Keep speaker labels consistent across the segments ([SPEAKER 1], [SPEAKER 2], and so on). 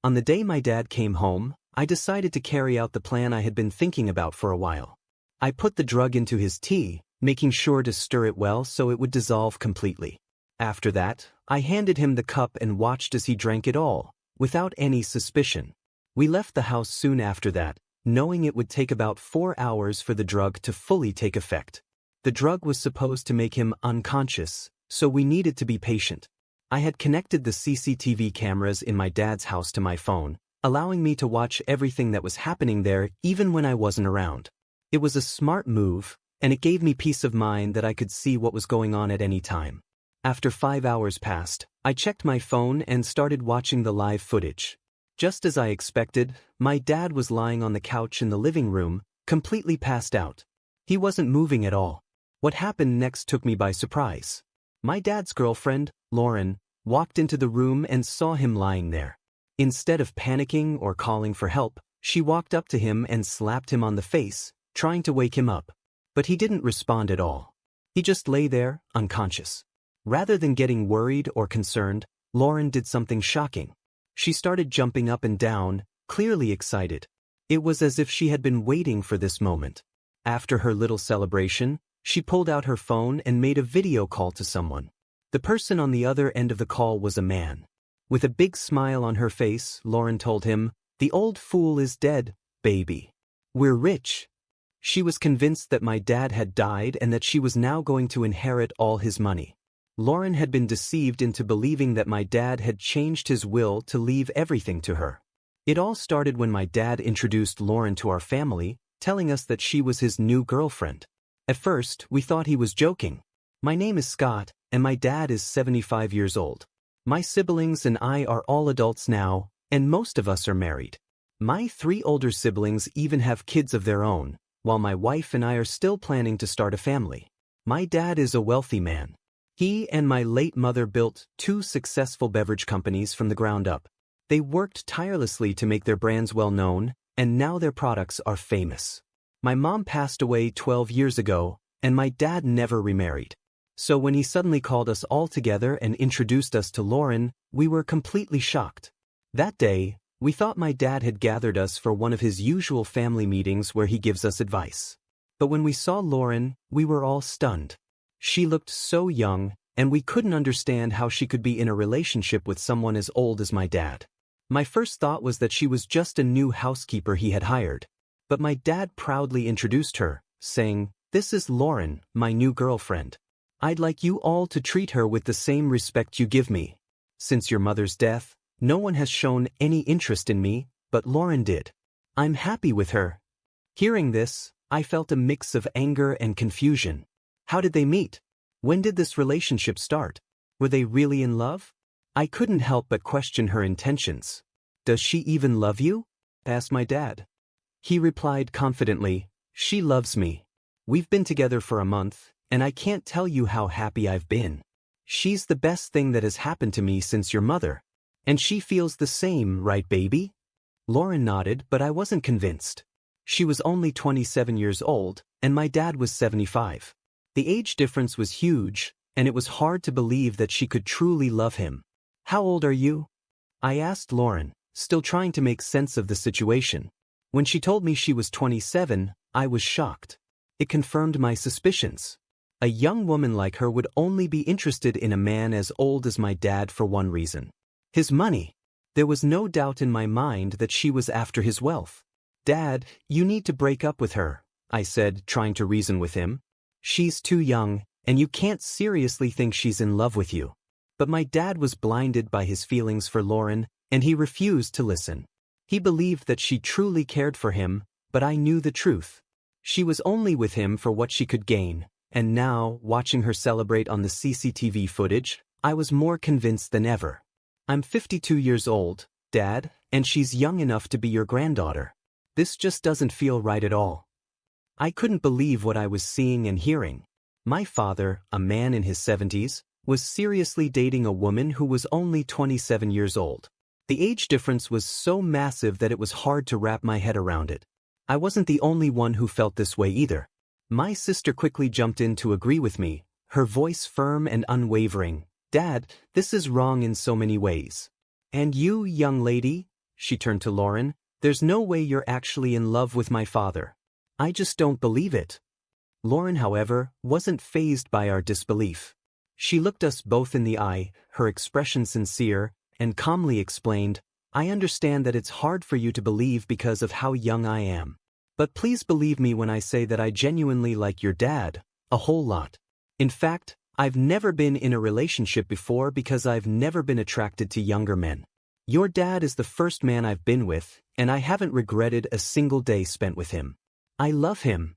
[SPEAKER 1] On the day my dad came home, I decided to carry out the plan I had been thinking about for a while. I put the drug into his tea, making sure to stir it well so it would dissolve completely. After that, I handed him the cup and watched as he drank it all, without any suspicion. We left the house soon after that, knowing it would take about 4 hours for the drug to fully take effect. The drug was supposed to make him unconscious, so we needed to be patient. I had connected the CCTV cameras in my dad's house to my phone, allowing me to watch everything that was happening there even when I wasn't around. It was a smart move, and it gave me peace of mind that I could see what was going on at any time. After 5 hours passed, I checked my phone and started watching the live footage. Just as I expected, my dad was lying on the couch in the living room, completely passed out. He wasn't moving at all. What happened next took me by surprise. My dad's girlfriend, Lauren, walked into the room and saw him lying there. Instead of panicking or calling for help, she walked up to him and slapped him on the face, trying to wake him up. But he didn't respond at all. He just lay there, unconscious. Rather than getting worried or concerned, Lauren did something shocking. She started jumping up and down, clearly excited. It was as if she had been waiting for this moment. After her little celebration, she pulled out her phone and made a video call to someone. The person on the other end of the call was a man. With a big smile on her face, Lauren told him, "The old fool is dead, baby. We're rich." She was convinced that my dad had died and that she was now going to inherit all his money. Lauren had been deceived into believing that my dad had changed his will to leave everything to her. It all started when my dad introduced Lauren to our family, telling us that she was his new girlfriend. At first, we thought he was joking. My name is Scott, and my dad is 75 years old. My siblings and I are all adults now, and most of us are married. My 3 older siblings even have kids of their own, while my wife and I are still planning to start a family. My dad is a wealthy man. He and my late mother built 2 successful beverage companies from the ground up. They worked tirelessly to make their brands well known, and now their products are famous. My mom passed away 12 years ago, and my dad never remarried. So when he suddenly called us all together and introduced us to Lauren, we were completely shocked. That day, we thought my dad had gathered us for one of his usual family meetings where he gives us advice. But when we saw Lauren, we were all stunned. She looked so young, and we couldn't understand how she could be in a relationship with someone as old as my dad. My first thought was that she was just a new housekeeper he had hired. But my dad proudly introduced her, saying, "This is Lauren, my new girlfriend. I'd like you all to treat her with the same respect you give me. Since your mother's death, no one has shown any interest in me, but Lauren did. I'm happy with her." Hearing this, I felt a mix of anger and confusion. How did they meet? When did this relationship start? Were they really in love? I couldn't help but question her intentions. "Does she even love you?" asked my dad. He replied confidently, "She loves me. We've been together for a month, and I can't tell you how happy I've been. She's the best thing that has happened to me since your mother. And she feels the same, right, baby?" Lauren nodded, but I wasn't convinced. She was only 27 years old, and my dad was 75. The age difference was huge, and it was hard to believe that she could truly love him. "How old are you?" I asked Lauren, still trying to make sense of the situation. When she told me she was 27, I was shocked. It confirmed my suspicions. A young woman like her would only be interested in a man as old as my dad for one reason: his money. There was no doubt in my mind that she was after his wealth. "Dad, you need to break up with her," I said, trying to reason with him. "She's too young, and you can't seriously think she's in love with you." But my dad was blinded by his feelings for Lauren, and he refused to listen. He believed that she truly cared for him, but I knew the truth. She was only with him for what she could gain, and now, watching her celebrate on the CCTV footage, I was more convinced than ever. "I'm 52 years old, Dad, and she's young enough to be your granddaughter. This just doesn't feel right at all." I couldn't believe what I was seeing and hearing. My father, a man in his 70s, was seriously dating a woman who was only 27 years old. The age difference was so massive that it was hard to wrap my head around it. I wasn't the only one who felt this way either. My sister quickly jumped in to agree with me, her voice firm and unwavering. "Dad, this is wrong in so many ways." "And you, young lady?" she turned to Lauren. "There's no way you're actually in love with my father. I just don't believe it." Lauren, however, wasn't fazed by our disbelief. She looked us both in the eye, her expression sincere, and calmly explained, "I understand that it's hard for you to believe because of how young I am. But please believe me when I say that I genuinely like your dad, a whole lot. In fact, I've never been in a relationship before because I've never been attracted to younger men. Your dad is the first man I've been with, and I haven't regretted a single day spent with him. I love him."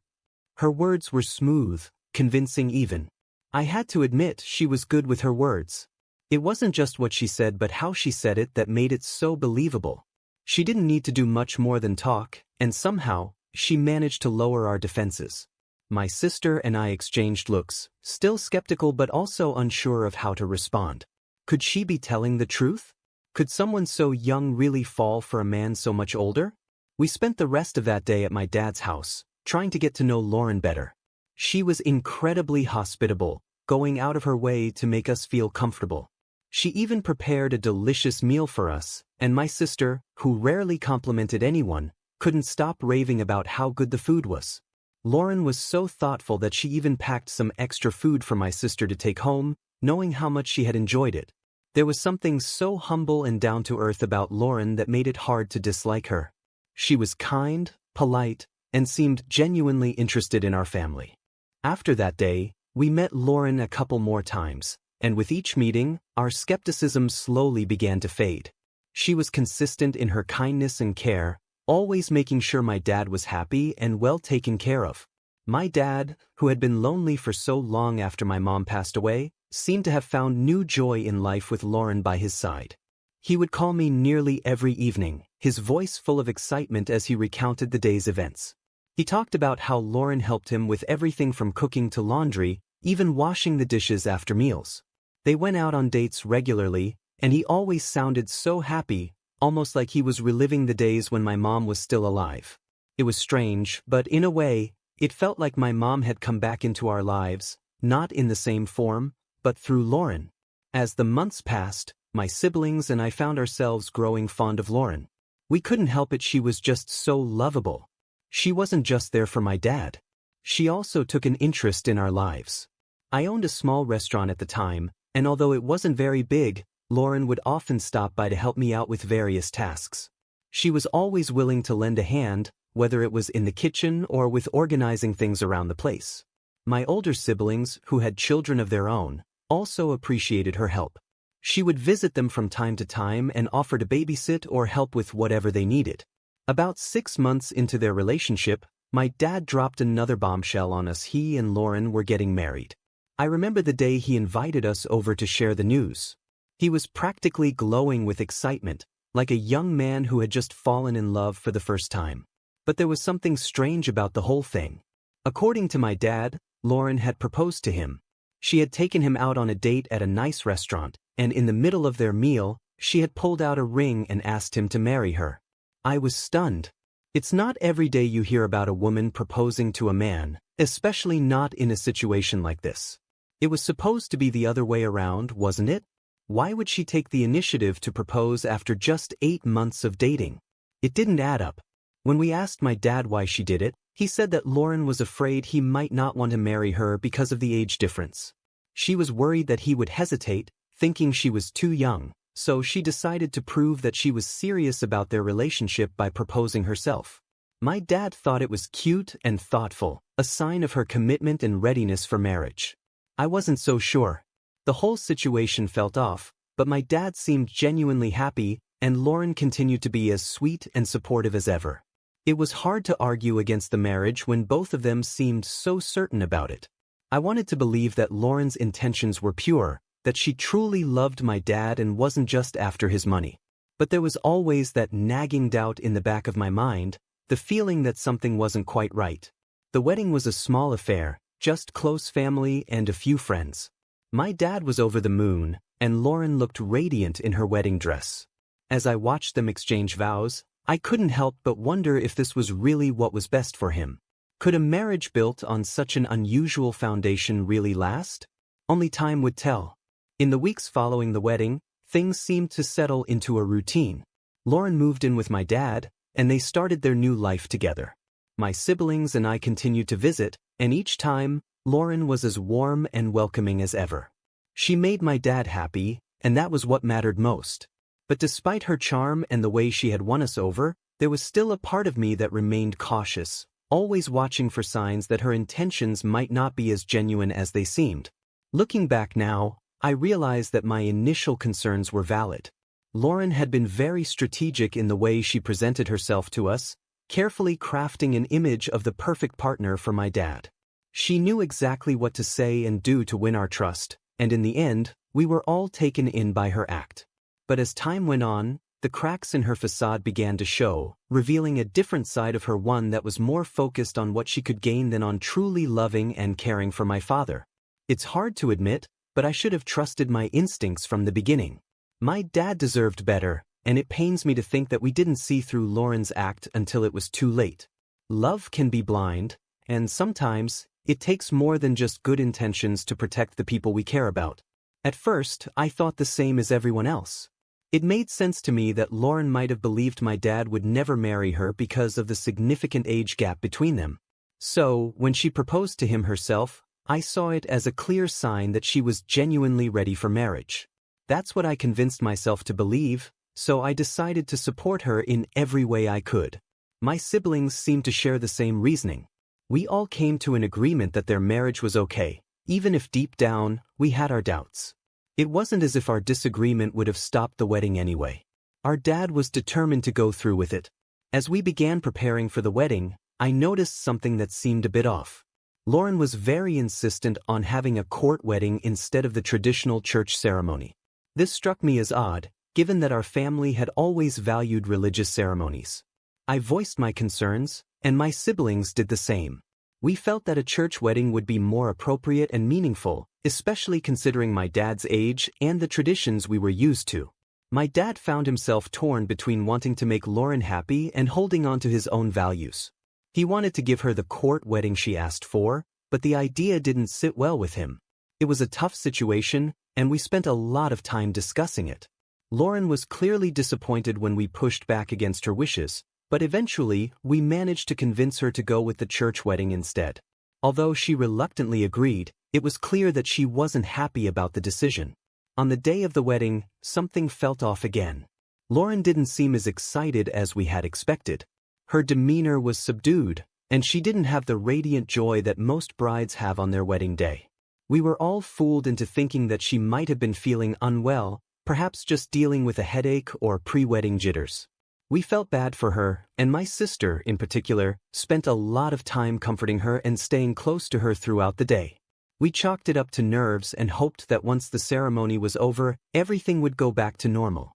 [SPEAKER 1] Her words were smooth, convincing even. I had to admit she was good with her words. It wasn't just what she said but how she said it that made it so believable. She didn't need to do much more than talk, and somehow, she managed to lower our defenses. My sister and I exchanged looks, still skeptical but also unsure of how to respond. Could she be telling the truth? Could someone so young really fall for a man so much older? We spent the rest of that day at my dad's house, trying to get to know Lauren better. She was incredibly hospitable, going out of her way to make us feel comfortable. She even prepared a delicious meal for us, and my sister, who rarely complimented anyone, couldn't stop raving about how good the food was. Lauren was so thoughtful that she even packed some extra food for my sister to take home, knowing how much she had enjoyed it. There was something so humble and down-to-earth about Lauren that made it hard to dislike her. She was kind, polite, and seemed genuinely interested in our family. After that day, we met Lauren a couple more times, and with each meeting, our skepticism slowly began to fade. She was consistent in her kindness and care, always making sure my dad was happy and well taken care of. My dad, who had been lonely for so long after my mom passed away, seemed to have found new joy in life with Lauren by his side. He would call me nearly every evening, his voice full of excitement as he recounted the day's events. He talked about how Lauren helped him with everything from cooking to laundry, even washing the dishes after meals. They went out on dates regularly, and he always sounded so happy, almost like he was reliving the days when my mom was still alive. It was strange, but in a way, it felt like my mom had come back into our lives, not in the same form, but through Lauren. As the months passed, my siblings and I found ourselves growing fond of Lauren. We couldn't help it, she was just so lovable. She wasn't just there for my dad. She also took an interest in our lives. I owned a small restaurant at the time, and although it wasn't very big, Lauren would often stop by to help me out with various tasks. She was always willing to lend a hand, whether it was in the kitchen or with organizing things around the place. My older siblings, who had children of their own, also appreciated her help. She would visit them from time to time and offer to babysit or help with whatever they needed. About 6 months into their relationship, my dad dropped another bombshell on us. He and Lauren were getting married. I remember the day he invited us over to share the news. He was practically glowing with excitement, like a young man who had just fallen in love for the first time. But there was something strange about the whole thing. According to my dad, Lauren had proposed to him. She had taken him out on a date at a nice restaurant, and in the middle of their meal, she had pulled out a ring and asked him to marry her. I was stunned. It's not every day you hear about a woman proposing to a man, especially not in a situation like this. It was supposed to be the other way around, wasn't it? Why would she take the initiative to propose after just 8 months of dating? It didn't add up. When we asked my dad why she did it, he said that Lauren was afraid he might not want to marry her because of the age difference. She was worried that he would hesitate, thinking she was too young, so she decided to prove that she was serious about their relationship by proposing herself. My dad thought it was cute and thoughtful, a sign of her commitment and readiness for marriage. I wasn't so sure. The whole situation felt off, but my dad seemed genuinely happy, and Lauren continued to be as sweet and supportive as ever. It was hard to argue against the marriage when both of them seemed so certain about it. I wanted to believe that Lauren's intentions were pure, that she truly loved my dad and wasn't just after his money. But there was always that nagging doubt in the back of my mind, the feeling that something wasn't quite right. The wedding was a small affair, just close family and a few friends. My dad was over the moon, and Lauren looked radiant in her wedding dress. As I watched them exchange vows, I couldn't help but wonder if this was really what was best for him. Could a marriage built on such an unusual foundation really last? Only time would tell. In the weeks following the wedding, things seemed to settle into a routine. Lauren moved in with my dad, and they started their new life together. My siblings and I continued to visit, and each time, Lauren was as warm and welcoming as ever. She made my dad happy, and that was what mattered most. But despite her charm and the way she had won us over, there was still a part of me that remained cautious, always watching for signs that her intentions might not be as genuine as they seemed. Looking back now, I realized that my initial concerns were valid. Lauren had been very strategic in the way she presented herself to us, carefully crafting an image of the perfect partner for my dad. She knew exactly what to say and do to win our trust, and in the end, we were all taken in by her act. But as time went on, the cracks in her facade began to show, revealing a different side of her, one that was more focused on what she could gain than on truly loving and caring for my father. It's hard to admit, but I should have trusted my instincts from the beginning. My dad deserved better, and it pains me to think that we didn't see through Lauren's act until it was too late. Love can be blind, and sometimes, it takes more than just good intentions to protect the people we care about. At first, I thought the same as everyone else. It made sense to me that Lauren might have believed my dad would never marry her because of the significant age gap between them. So, when she proposed to him herself, I saw it as a clear sign that she was genuinely ready for marriage. That's what I convinced myself to believe, so I decided to support her in every way I could. My siblings seemed to share the same reasoning. We all came to an agreement that their marriage was okay, even if deep down, we had our doubts. It wasn't as if our disagreement would have stopped the wedding anyway. Our dad was determined to go through with it. As we began preparing for the wedding, I noticed something that seemed a bit off. Lauren was very insistent on having a court wedding instead of the traditional church ceremony. This struck me as odd, given that our family had always valued religious ceremonies. I voiced my concerns, and my siblings did the same. We felt that a church wedding would be more appropriate and meaningful, especially considering my dad's age and the traditions we were used to. My dad found himself torn between wanting to make Lauren happy and holding on to his own values. He wanted to give her the court wedding she asked for, but the idea didn't sit well with him. It was a tough situation, and we spent a lot of time discussing it. Lauren was clearly disappointed when we pushed back against her wishes, but eventually, we managed to convince her to go with the church wedding instead. Although she reluctantly agreed, it was clear that she wasn't happy about the decision. On the day of the wedding, something felt off again. Lauren didn't seem as excited as we had expected. Her demeanor was subdued, and she didn't have the radiant joy that most brides have on their wedding day. We were all fooled into thinking that she might have been feeling unwell, perhaps just dealing with a headache or pre-wedding jitters. We felt bad for her, and my sister, in particular, spent a lot of time comforting her and staying close to her throughout the day. We chalked it up to nerves and hoped that once the ceremony was over, everything would go back to normal.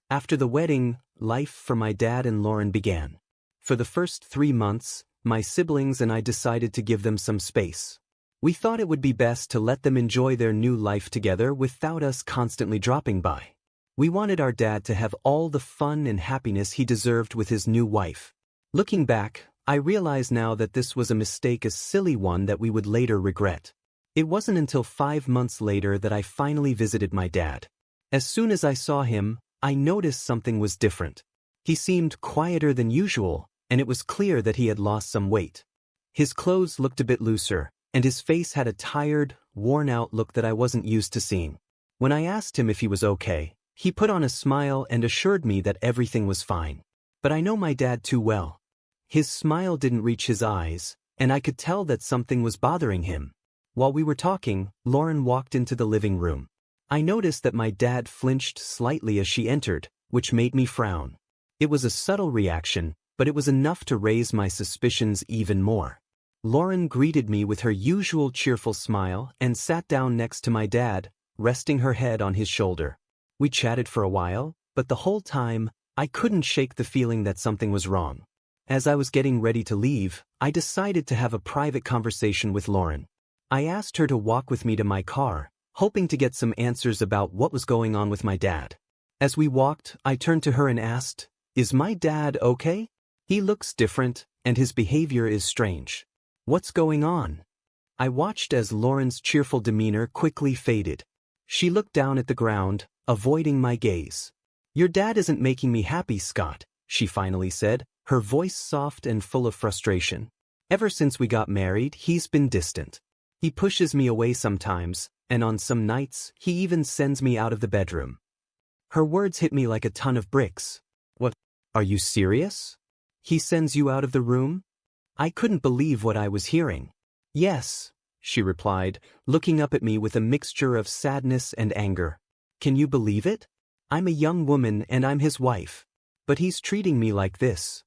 [SPEAKER 1] After the wedding, life for my dad and Lauren began. For the first 3 months, my siblings and I decided to give them some space. We thought it would be best to let them enjoy their new life together without us constantly dropping by. We wanted our dad to have all the fun and happiness he deserved with his new wife. Looking back, I realize now that this was a mistake, a silly one that we would later regret. It wasn't until 5 months later that I finally visited my dad. As soon as I saw him, I noticed something was different. He seemed quieter than usual, and it was clear that he had lost some weight. His clothes looked a bit looser, and his face had a tired, worn-out look that I wasn't used to seeing. When I asked him if he was okay, he put on a smile and assured me that everything was fine. But I know my dad too well. His smile didn't reach his eyes, and I could tell that something was bothering him. While we were talking, Lauren walked into the living room. I noticed that my dad flinched slightly as she entered, which made me frown. It was a subtle reaction, but it was enough to raise my suspicions even more. Lauren greeted me with her usual cheerful smile and sat down next to my dad, resting her head on his shoulder. We chatted for a while, but the whole time, I couldn't shake the feeling that something was wrong. As I was getting ready to leave, I decided to have a private conversation with Lauren. I asked her to walk with me to my car, hoping to get some answers about what was going on with my dad. As we walked, I turned to her and asked, "Is my dad okay? He looks different, and his behavior is strange. What's going on?" I watched as Lauren's cheerful demeanor quickly faded. She looked down at the ground, avoiding my gaze. "Your dad isn't making me happy, Scott," she finally said, her voice soft and full of frustration. "Ever since we got married, he's been distant. He pushes me away sometimes, and on some nights, he even sends me out of the bedroom." Her words hit me like a ton of bricks. "What? Are you serious? He sends you out of the room?" I couldn't believe what I was hearing. "Yes," she replied, looking up at me with a mixture of sadness and anger. "Can you believe it? I'm a young woman and I'm his wife. But he's treating me like this."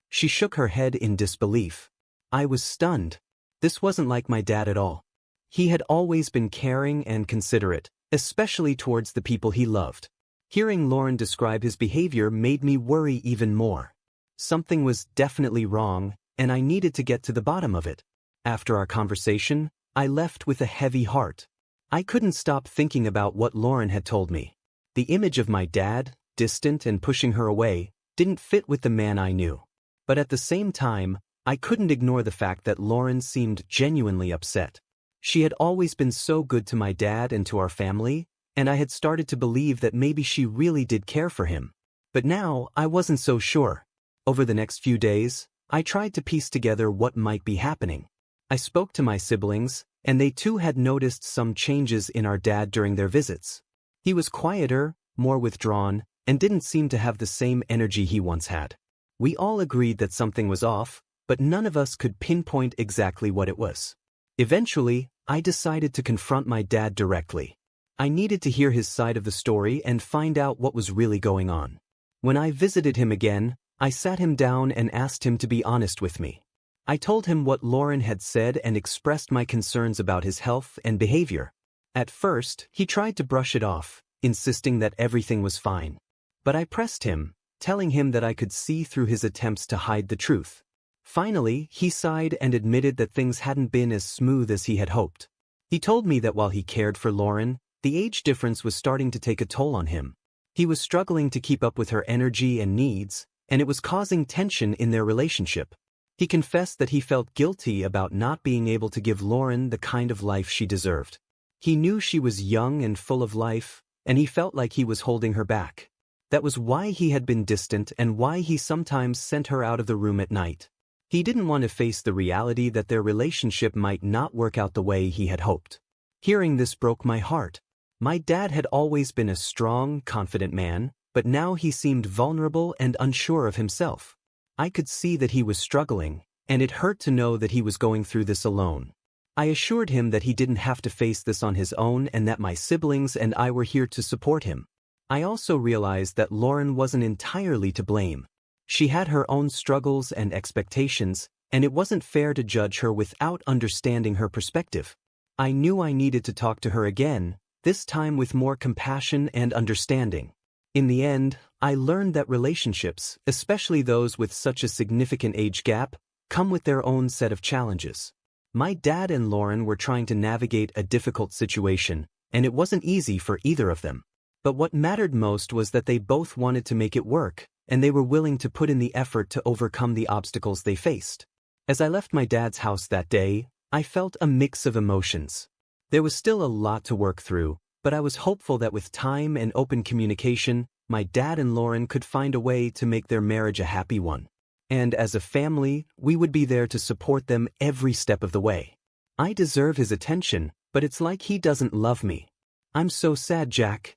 [SPEAKER 1] She shook her head in disbelief. I was stunned. This wasn't like my dad at all. He had always been caring and considerate, especially towards the people he loved. Hearing Lauren describe his behavior made me worry even more. Something was definitely wrong, and I needed to get to the bottom of it. After our conversation, I left with a heavy heart. I couldn't stop thinking about what Lauren had told me. The image of my dad, distant and pushing her away, didn't fit with the man I knew. But at the same time, I couldn't ignore the fact that Lauren seemed genuinely upset. She had always been so good to my dad and to our family, and I had started to believe that maybe she really did care for him. But now, I wasn't so sure. Over the next few days, I tried to piece together what might be happening. I spoke to my siblings, and they too had noticed some changes in our dad during their visits. He was quieter, more withdrawn, and didn't seem to have the same energy he once had. We all agreed that something was off, but none of us could pinpoint exactly what it was. Eventually, I decided to confront my dad directly. I needed to hear his side of the story and find out what was really going on. When I visited him again, I sat him down and asked him to be honest with me. I told him what Lauren had said and expressed my concerns about his health and behavior. At first, he tried to brush it off, insisting that everything was fine. But I pressed him, telling him that I could see through his attempts to hide the truth. Finally, he sighed and admitted that things hadn't been as smooth as he had hoped. He told me that while he cared for Lauren, the age difference was starting to take a toll on him. He was struggling to keep up with her energy and needs, and it was causing tension in their relationship. He confessed that he felt guilty about not being able to give Lauren the kind of life she deserved. He knew she was young and full of life, and he felt like he was holding her back. That was why he had been distant and why he sometimes sent her out of the room at night. He didn't want to face the reality that their relationship might not work out the way he had hoped. Hearing this broke my heart. My dad had always been a strong, confident man, but now he seemed vulnerable and unsure of himself. I could see that he was struggling, and it hurt to know that he was going through this alone. I assured him that he didn't have to face this on his own and that my siblings and I were here to support him. I also realized that Lauren wasn't entirely to blame. She had her own struggles and expectations, and it wasn't fair to judge her without understanding her perspective. I knew I needed to talk to her again, this time with more compassion and understanding. In the end, I learned that relationships, especially those with such a significant age gap, come with their own set of challenges. My dad and Lauren were trying to navigate a difficult situation, and it wasn't easy for either of them. But what mattered most was that they both wanted to make it work, and they were willing to put in the effort to overcome the obstacles they faced. As I left my dad's house that day, I felt a mix of emotions. There was still a lot to work through, but I was hopeful that with time and open communication, my dad and Lauren could find a way to make their marriage a happy one. And as a family, we would be there to support them every step of the way. I deserve his attention, but it's like he doesn't love me. I'm so sad, Jack.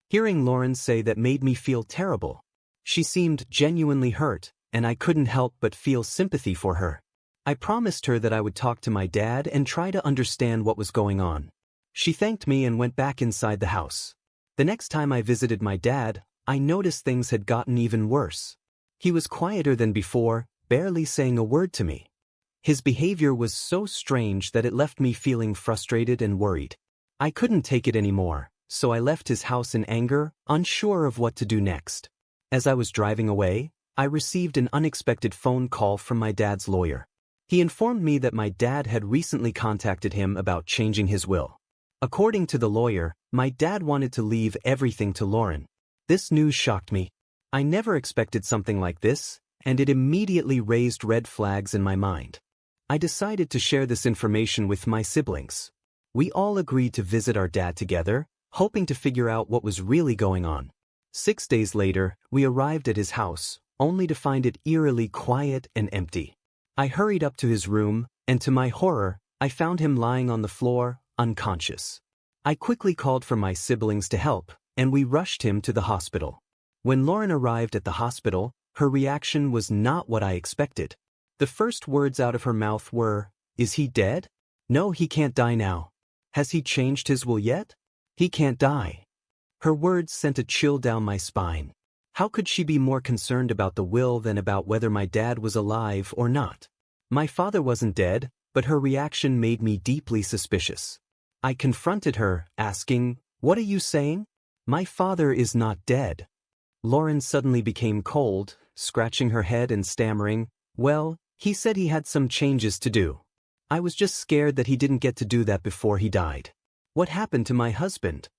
[SPEAKER 1] Hearing Lauren say that made me feel terrible. She seemed genuinely hurt, and I couldn't help but feel sympathy for her. I promised her that I would talk to my dad and try to understand what was going on. She thanked me and went back inside the house. The next time I visited my dad, I noticed things had gotten even worse. He was quieter than before, barely saying a word to me. His behavior was so strange that it left me feeling frustrated and worried. I couldn't take it anymore, so I left his house in anger, unsure of what to do next. As I was driving away, I received an unexpected phone call from my dad's lawyer. He informed me that my dad had recently contacted him about changing his will. According to the lawyer, my dad wanted to leave everything to Lauren. This news shocked me. I never expected something like this, and it immediately raised red flags in my mind. I decided to share this information with my siblings. We all agreed to visit our dad together, hoping to figure out what was really going on. 6 days later, we arrived at his house, only to find it eerily quiet and empty. I hurried up to his room, and to my horror, I found him lying on the floor, unconscious. I quickly called for my siblings to help, and we rushed him to the hospital. When Lauren arrived at the hospital, her reaction was not what I expected. The first words out of her mouth were, "Is he dead? No, he can't die now. Has he changed his will yet? He can't die." Her words sent a chill down my spine. How could she be more concerned about the will than about whether my dad was alive or not? My father wasn't dead, but her reaction made me deeply suspicious. I confronted her, asking, "What are you saying? My father is not dead." Lauren suddenly became cold, scratching her head and stammering, "Well, he said he had some changes to do. I was just scared that he didn't get to do that before he died. What happened to my husband?"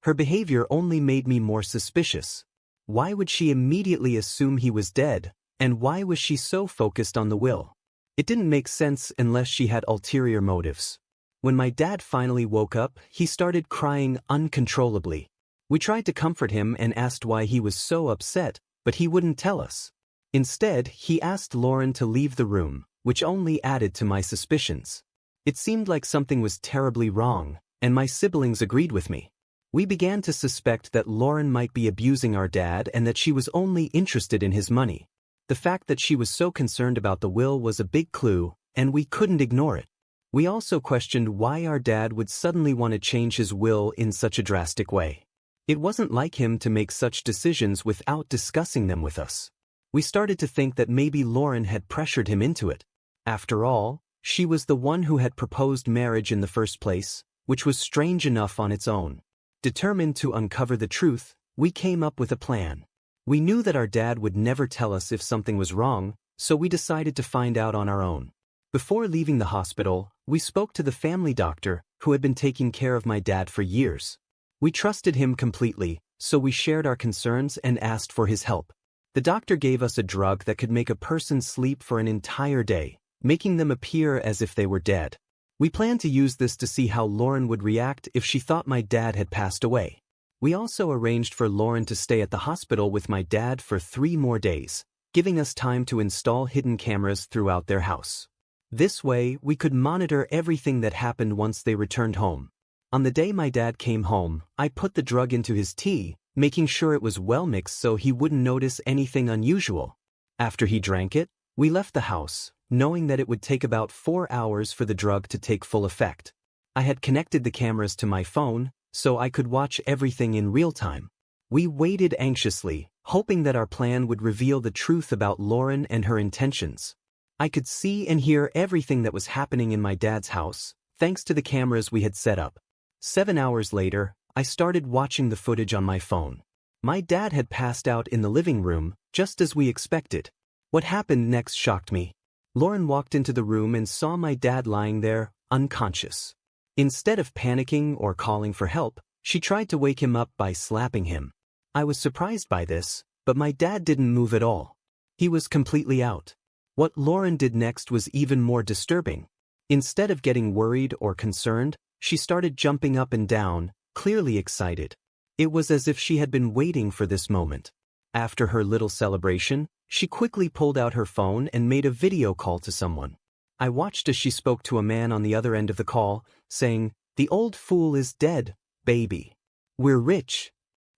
[SPEAKER 1] Her behavior only made me more suspicious. Why would she immediately assume he was dead, and why was she so focused on the will? It didn't make sense unless she had ulterior motives. When my dad finally woke up, he started crying uncontrollably. We tried to comfort him and asked why he was so upset, but he wouldn't tell us. Instead, he asked Lauren to leave the room, which only added to my suspicions. It seemed like something was terribly wrong, and my siblings agreed with me. We began to suspect that Lauren might be abusing our dad and that she was only interested in his money. The fact that she was so concerned about the will was a big clue, and we couldn't ignore it. We also questioned why our dad would suddenly want to change his will in such a drastic way. It wasn't like him to make such decisions without discussing them with us. We started to think that maybe Lauren had pressured him into it. After all, she was the one who had proposed marriage in the first place, which was strange enough on its own. Determined to uncover the truth, we came up with a plan. We knew that our dad would never tell us if something was wrong, so we decided to find out on our own. Before leaving the hospital, we spoke to the family doctor who had been taking care of my dad for years. We trusted him completely, so we shared our concerns and asked for his help. The doctor gave us a drug that could make a person sleep for an entire day, making them appear as if they were dead. We planned to use this to see how Lauren would react if she thought my dad had passed away. We also arranged for Lauren to stay at the hospital with my dad for 3 more days, giving us time to install hidden cameras throughout their house. This way, we could monitor everything that happened once they returned home. On the day my dad came home, I put the drug into his tea, making sure it was well mixed so he wouldn't notice anything unusual. After he drank it, we left the house, knowing that it would take about 4 hours for the drug to take full effect. I had connected the cameras to my phone, so I could watch everything in real time. We waited anxiously, hoping that our plan would reveal the truth about Lauren and her intentions. I could see and hear everything that was happening in my dad's house, thanks to the cameras we had set up. 7 hours later, I started watching the footage on my phone. My dad had passed out in the living room, just as we expected. What happened next shocked me. Lauren walked into the room and saw my dad lying there, unconscious. Instead of panicking or calling for help, she tried to wake him up by slapping him. I was surprised by this, but my dad didn't move at all. He was completely out. What Lauren did next was even more disturbing. Instead of getting worried or concerned, she started jumping up and down, clearly excited. It was as if she had been waiting for this moment. After her little celebration, she quickly pulled out her phone and made a video call to someone. I watched as she spoke to a man on the other end of the call, saying, "The old fool is dead, baby. We're rich."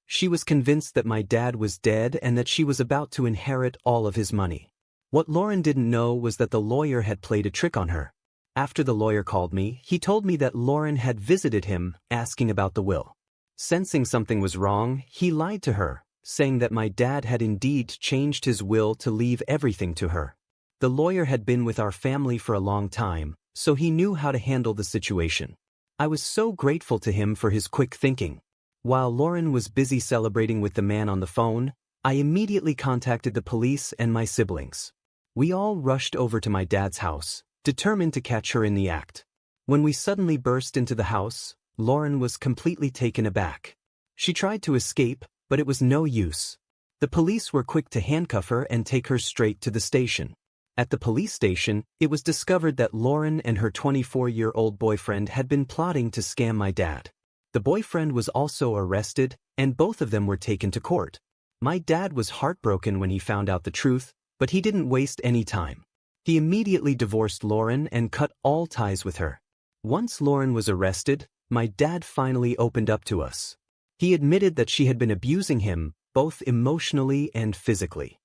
[SPEAKER 1] She was convinced that my dad was dead and that she was about to inherit all of his money. What Lauren didn't know was that the lawyer had played a trick on her. After the lawyer called me, he told me that Lauren had visited him, asking about the will. Sensing something was wrong, he lied to her, saying that my dad had indeed changed his will to leave everything to her. The lawyer had been with our family for a long time, so he knew how to handle the situation. I was so grateful to him for his quick thinking. While Lauren was busy celebrating with the man on the phone, I immediately contacted the police and my siblings. We all rushed over to my dad's house, determined to catch her in the act. When we suddenly burst into the house, Lauren was completely taken aback. She tried to escape, but it was no use. The police were quick to handcuff her and take her straight to the station. At the police station, it was discovered that Lauren and her 24-year-old boyfriend had been plotting to scam my dad. The boyfriend was also arrested, and both of them were taken to court. My dad was heartbroken when he found out the truth, but he didn't waste any time. He immediately divorced Lauren and cut all ties with her. Once Lauren was arrested, my dad finally opened up to us. He admitted that she had been abusing him, both emotionally and physically.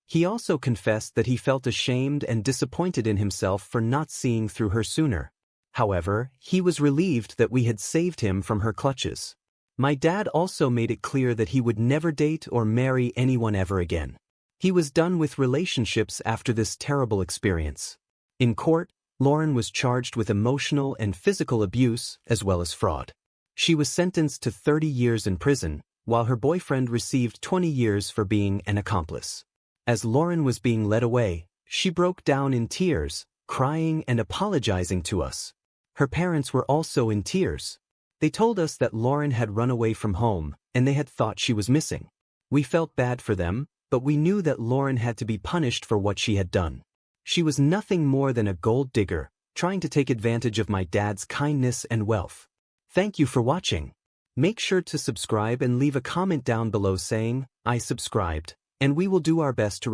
[SPEAKER 1] He also confessed that he felt ashamed and disappointed in himself for not seeing through her sooner. However, he was relieved that we had saved him from her clutches. My dad also made it clear that he would never date or marry anyone ever again. He was done with relationships after this terrible experience. In court, Lauren was charged with emotional and physical abuse as well as fraud. She was sentenced to 30 years in prison, while her boyfriend received 20 years for being an accomplice. As Lauren was being led away, she broke down in tears, crying and apologizing to us. Her parents were also in tears. They told us that Lauren had run away from home, and they had thought she was missing. We felt bad for them, but we knew that Lauren had to be punished for what she had done. She was nothing more than a gold digger, trying to take advantage of my dad's kindness and wealth. Thank you for watching. Make sure to subscribe and leave a comment down below saying, "I subscribed," and we will do our best to